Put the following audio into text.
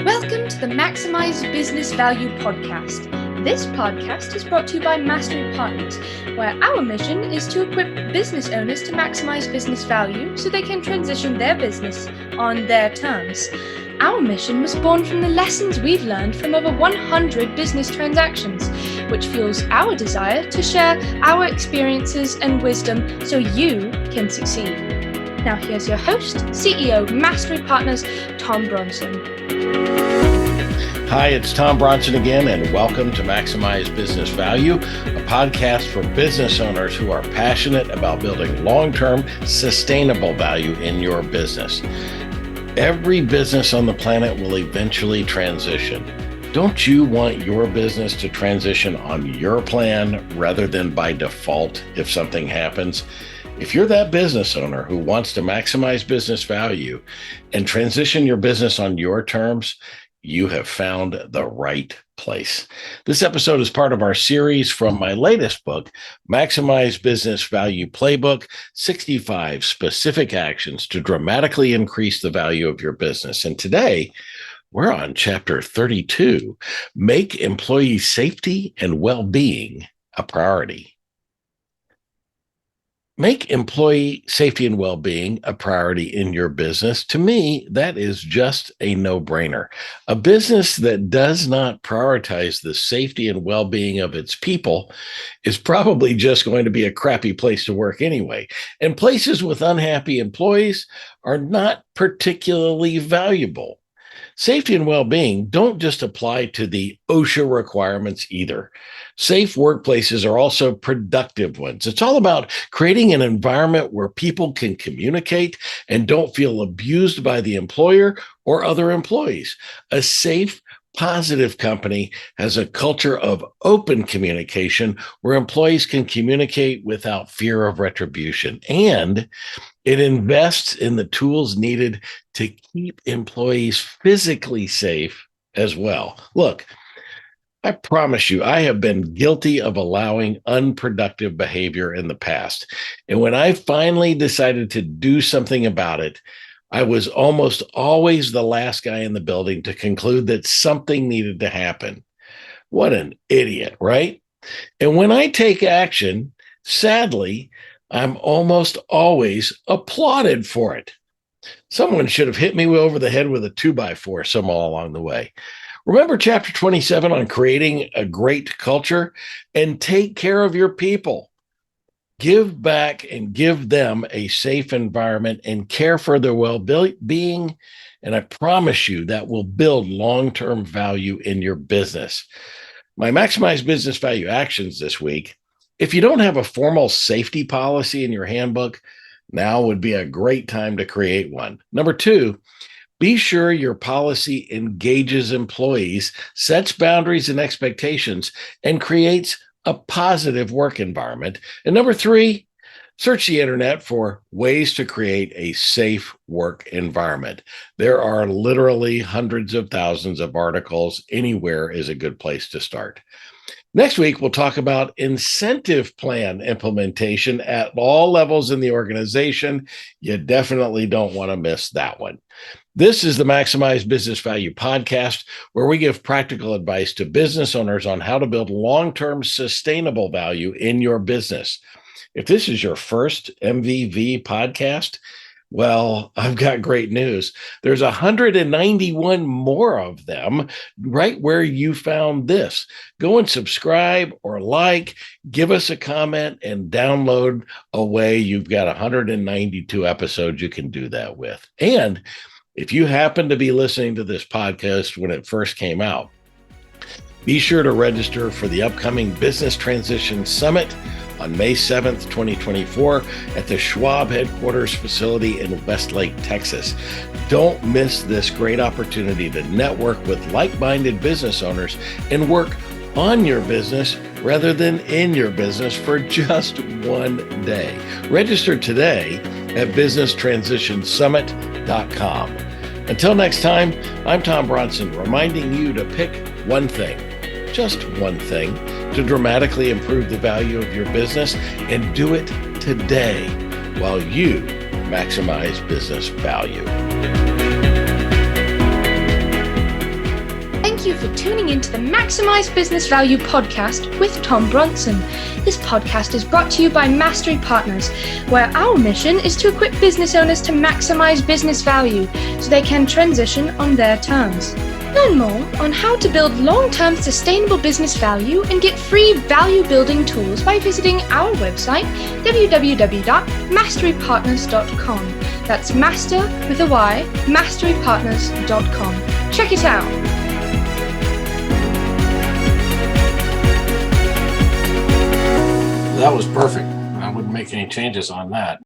Welcome to the Maximize Business Value podcast. This podcast is brought to you by Mastery Partners, where our mission is to equip business owners to maximize business value so they can transition their business on their terms. Our mission was born from the lessons we've learned from over 100 business transactions, which fuels our desire to share our experiences and wisdom so you can succeed. Now here's your host, CEO, Mastery Partners, Tom Bronson. Hi, it's Tom Bronson again, and welcome to Maximize Business Value, a podcast for business owners who are passionate about building long-term, sustainable value in your business. Every business on the planet will eventually transition. Don't you want your business to transition on your plan rather than by default if something happens? If you're that business owner who wants to maximize business value and transition your business on your terms, you have found the right place. This episode is part of our series from my latest book, Maximize Business Value Playbook, 65 Specific Actions to Dramatically Increase the Value of Your Business. And today, we're on chapter 32, Make Employee Safety and Wellbeing a Priority. Make employee safety and well-being a priority in your business. To me, that is just a no-brainer. A business that does not prioritize the safety and well-being of its people is probably just going to be a crappy place to work anyway. And places with unhappy employees are not particularly valuable. Safety and well-being don't just apply to the OSHA requirements either. Safe workplaces are also productive ones. It's all about creating an environment where people can communicate and don't feel abused by the employer or other employees. A safe, positive company has a culture of open communication where employees can communicate without fear of retribution. And it invests in the tools needed to keep employees physically safe as well. Look, I promise you, I have been guilty of allowing unproductive behavior in the past. And when I finally decided to do something about it, I was almost always the last guy in the building to conclude that something needed to happen. What an idiot, right? And when I take action, sadly, I'm almost always applauded for it. Someone should have hit me over the head with a 2x4 somewhere along the way. Remember chapter 27 on creating a great culture? And take care of your people. Give back and give them a safe environment and care for their well-being. And I promise you that will build long-term value in your business. My Maximize Business Value actions this week. If you don't have a formal safety policy in your handbook, now would be a great time to create one. Number 2, be sure your policy engages employees, sets boundaries and expectations, and creates a positive work environment. And number 3, search the internet for ways to create a safe work environment. There are literally hundreds of thousands of articles. Anywhere is a good place to start. Next week, we'll talk about incentive plan implementation at all levels in the organization. You definitely don't want to miss that one. This is the Maximize Business Value podcast, where we give practical advice to business owners on how to build long-term sustainable value in your business. If this is your first MBV podcast, well, I've got great news. There's 191 more of them right where you found this. Go and subscribe or like, give us a comment, and download away. You've got 192 episodes you can do that with. And if you happen to be listening to this podcast when it first came out, be sure to register for the upcoming Business Transition Summit on May 7th, 2024 at the Schwab headquarters facility in Westlake, Texas. Don't miss this great opportunity to network with like-minded business owners and work on your business rather than in your business for just one day. Register today at businesstransitionsummit.com. Until next time, I'm Tom Bronson, reminding you to pick one thing, just one thing, to dramatically improve the value of your business, and do it today while you maximize business value. for tuning into the Maximize Business Value podcast with Tom Bronson. This podcast is brought to you by Mastery Partners, where our mission is to equip business owners to maximize business value so they can transition on their terms. Learn more on how to build long-term sustainable business value and get free value-building tools by visiting our website, www.masterypartners.com. That's master with a Y, masterypartners.com. Check it out. That was perfect. I wouldn't make any changes on that.